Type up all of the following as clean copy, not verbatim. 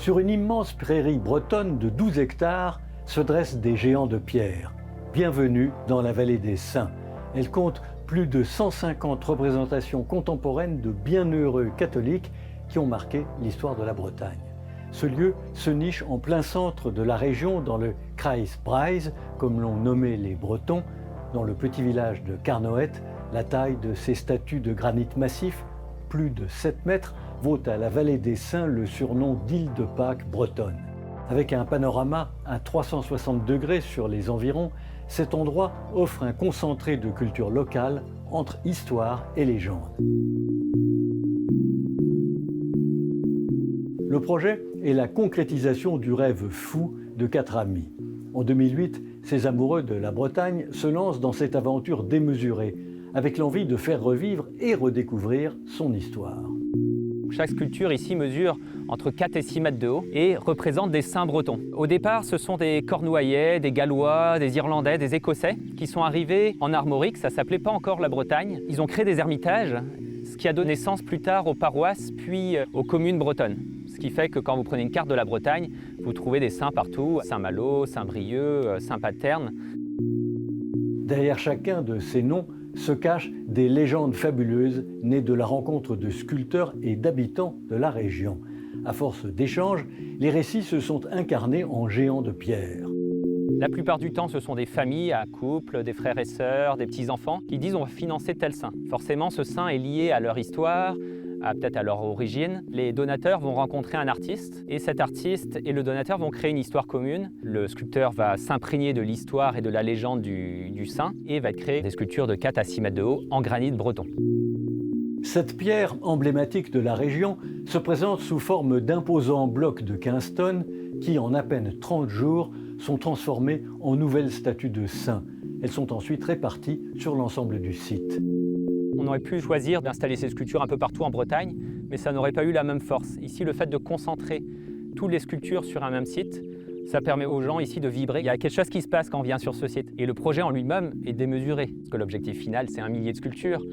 Sur une immense prairie bretonne de 12 hectares se dressent des géants de pierre. Bienvenue dans la vallée des Saints. Elle compte plus de 150 représentations contemporaines de bienheureux catholiques qui ont marqué l'histoire de la Bretagne. Ce lieu se niche en plein centre de la région, dans le Kreis Breizh, comme l'ont nommé les Bretons, dans le petit village de Carnoët. La taille de ces statues de granit massif, plus de 7 mètres, vaut à la vallée des Saints le surnom d'île de Pâques bretonne. Avec un panorama à 360 degrés sur les environs, cet endroit offre un concentré de culture locale entre histoire et légende. Le projet est la concrétisation du rêve fou de 4 amis. En 2008, ces amoureux de la Bretagne se lancent dans cette aventure démesurée, avec l'envie de faire revivre et redécouvrir son histoire. Chaque sculpture ici mesure entre 4 et 6 mètres de haut et représente des saints bretons. Au départ, ce sont des Cornouaillais, des Gallois, des Irlandais, des Écossais qui sont arrivés en Armorique, ça ne s'appelait pas encore la Bretagne. Ils ont créé des ermitages, ce qui a donné naissance plus tard aux paroisses, puis aux communes bretonnes. Ce qui fait que quand vous prenez une carte de la Bretagne, vous trouvez des saints partout, Saint-Malo, Saint-Brieuc, Saint-Paterne. Derrière chacun de ces noms se cachent des légendes fabuleuses nées de la rencontre de sculpteurs et d'habitants de la région. À force d'échanges, les récits se sont incarnés en géants de pierre. La plupart du temps, ce sont des familles à couple, des frères et sœurs, des petits-enfants qui disent on va financer tel saint. Forcément, ce saint est lié à leur histoire, peut-être à leur origine. Les donateurs vont rencontrer un artiste et cet artiste et le donateur vont créer une histoire commune. Le sculpteur va s'imprégner de l'histoire et de la légende du saint et va créer des sculptures de 4 à 6 mètres de haut en granit breton. Cette pierre emblématique de la région se présente sous forme d'imposants blocs de 15 tonnes qui, en à peine 30 jours, sont transformés en nouvelles statues de saints. Elles sont ensuite réparties sur l'ensemble du site. On aurait pu choisir d'installer ces sculptures un peu partout en Bretagne, mais ça n'aurait pas eu la même force. Ici, le fait de concentrer toutes les sculptures sur un même site, ça permet aux gens ici de vibrer. Il y a quelque chose qui se passe quand on vient sur ce site. Et le projet en lui-même est démesuré, parce que l'objectif final, c'est 1 millier de sculptures.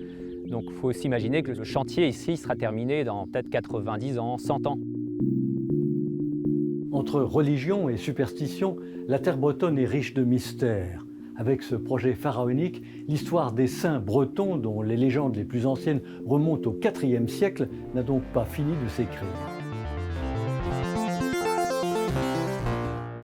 Donc il faut aussi imaginer que le chantier ici sera terminé dans peut-être 90 ans, 100 ans. Entre religion et superstition, la terre bretonne est riche de mystères. Avec ce projet pharaonique, l'histoire des saints bretons, dont les légendes les plus anciennes remontent au IVe siècle, n'a donc pas fini de s'écrire.